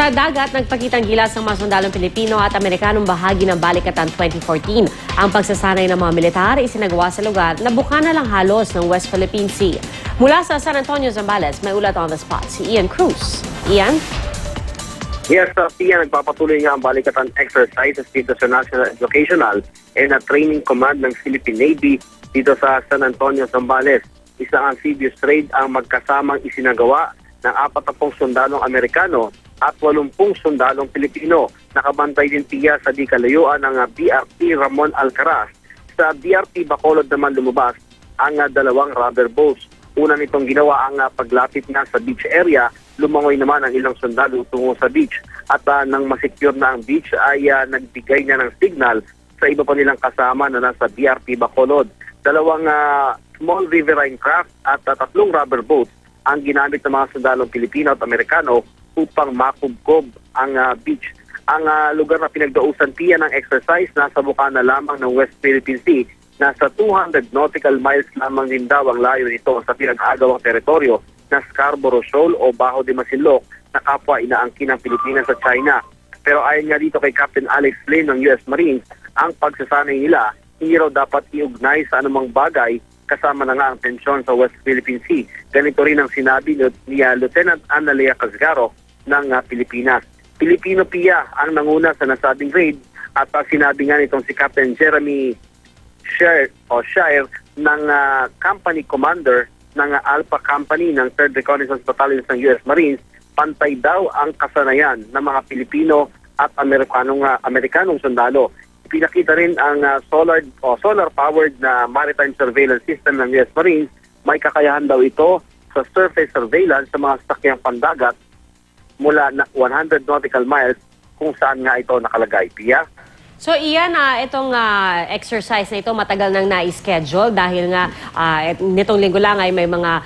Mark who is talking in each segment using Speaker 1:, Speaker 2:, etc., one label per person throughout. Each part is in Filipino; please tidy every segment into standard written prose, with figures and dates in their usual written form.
Speaker 1: Sa dagat, nagpakitang gilas ng mga sundalong Pilipino at Amerikanong bahagi ng Balikatan 2014. Ang pagsasanay ng mga militar isinagawa sa lugar na bukana lang halos ng West Philippine Sea. Mula sa San Antonio, Zambales, may ulat on the spot si Ian Cruz. Ian?
Speaker 2: Yes, Pia, nagpapatuloy nga ang Balikatan exercises dito sa National Educational and Training Command ng Philippine Navy dito sa San Antonio, Zambales. Isang amphibious raid ang magkasamang isinagawa ng 40 sundalong Amerikano at 80 sundalong Pilipino. Nakabantay din Pia sa di kalayuan ng BRP Ramon Alcaraz. Sa BRP Bacolod naman lumabas ang dalawang rubber boats. Una nitong ginawa ang paglapit nga sa beach area, lumangoy naman ang ilang sundalo tungo sa beach. At nang masecure na ang beach ay nagbigay na ng signal sa iba pa nilang kasama na nasa BRP Bacolod. Dalawang small riverine craft at 3 rubber boats ang ginamit ng mga sundalong Pilipino at Amerikano upang makubkob ang beach. Ang lugar na pinagdausan Pia ng exercise nasa bukana lamang ng West Philippine Sea. Nasa 200 nautical miles lamang din daw ang layo nito sa pinag-agawang teritoryo na Scarborough Shoal o Bajo de Masinloc na kapwa inaangkin ng Pilipinas sa China. Pero ayon nga dito kay Captain Alex Lin ng US Marines, ang pagsasanay nila hindi raw dapat iugnay sa anumang bagay kasama na nga ang tensyon sa West Philippine Sea. Ganito rin ang sinabi ni Lieutenant Analea Casgaro ng Pilipinas. Pilipino Pia ang nanguna sa nasabing raid at sinabi nga nitong si Captain Jeremy Shire ng company commander ng Alpha Company ng 3rd Reconnaissance Battalion ng US Marines, pantay daw ang kasanayan ng mga Pilipino at Amerikanong sundalo. Pinakita rin ang solar-powered na maritime surveillance system ng US Marines. May kakayahan daw ito sa surface surveillance sa mga sasakyang pandagat mula na 100 nautical miles kung saan nga ito nakalagay. Pia?
Speaker 1: So Ian, itong exercise na ito matagal nang na-schedule dahil nga nitong linggo lang ay may mga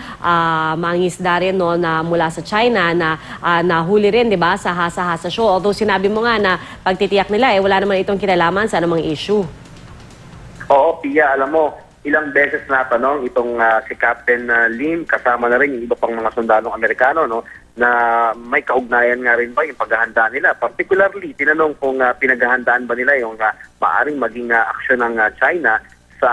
Speaker 1: mangingisda rin no, na mula sa China na nahuli rin, di ba, sa Hasa-Hasa Shoal. Although sinabi mo nga na pagtitiyak nila wala naman itong kinalaman sa anumang issue.
Speaker 2: Oo, Pia, alam mo, ilang beses na tanong itong si Captain Lim, kasama na rin yung iba pang mga sundalong Amerikano, no, na may kaugnayan nga rin ba yung paghahanda nila. Particularly, tinanong kung pinaghahandaan ba nila yung maaring maging aksyon ng China sa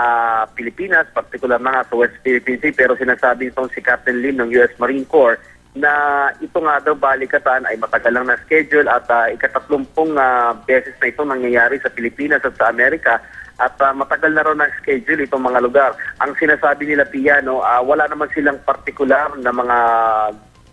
Speaker 2: Pilipinas, particular na nga sa West Philippine Sea. Pero sinasabi itong si Captain Lim ng US Marine Corps na ito nga daw Balikatan ay matagal lang na schedule at ika-30 beses na ito nangyayari sa Pilipinas at sa Amerika. At matagal na raw na schedule itong mga lugar. Ang sinasabi nila, Pia, no, wala naman silang partikular na mga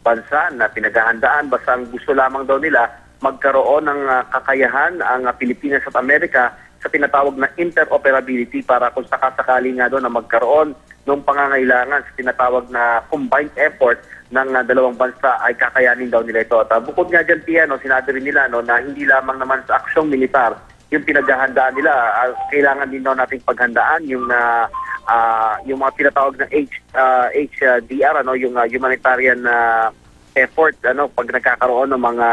Speaker 2: bansa na pinaghahandaan. Basta ang gusto lamang daw nila magkaroon ng kakayahan ang Pilipinas at Amerika sa tinatawag na interoperability para kung sakasakali nga doon na magkaroon ng pangangailangan sa tinatawag na combined effort ng dalawang bansa ay kakayanin daw nila ito. At bukod nga dyan, Pia, no, sinabi rin nila no, na hindi lamang naman sa aksyong militar yung pinaghahandaan nila, kailangan din daw nating paghandaan yung mga tinatawag na HDR, ano, yung humanitarian effort, ano, pag nagkakaroon ng mga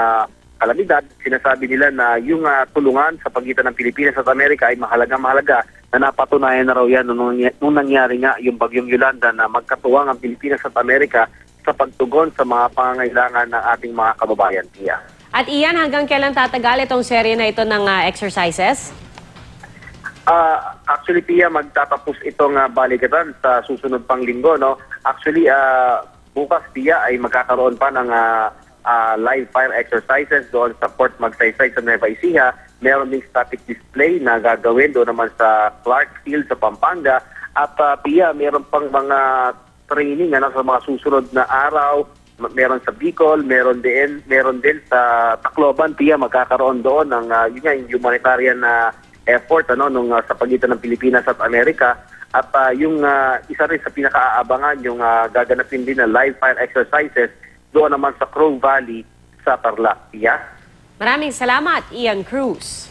Speaker 2: kalamidad. Sinasabi nila na yung tulungan sa pagitan ng Pilipinas at Amerika ay mahalaga na napatunayan na raw yan nung nangyari nga yung bagyong Yolanda na magkatuwang ang Pilipinas at Amerika sa pagtugon sa mga pangangailangan ng ating mga kababayan. Pia.
Speaker 1: At Ian, hanggang kailan tatagal itong serye na ito ng exercises?
Speaker 2: Actually, Pia, magtatapos itong Balikatan sa susunod pang linggo. No? Actually, bukas, Pia, ay magkakaroon pa ng live fire exercises doon sa Port Magsaysay sa Nueva Ecija. Meron ding static display na gagawin doon naman sa Clark Field sa Pampanga. At Pia, meron pang mga training sa mga susunod na araw. Meron sa Bicol, meron din sa Tacloban. Pia, magkakaroon doon ng yung humanitarian effort sa pagitan ng Pilipinas at Amerika. At yung isa rin sa pinaka-aabangan yung gaganapin din na live fire exercises doon naman sa Crow Valley sa Tarlac. Pia?
Speaker 1: Maraming salamat, Ian Cruz.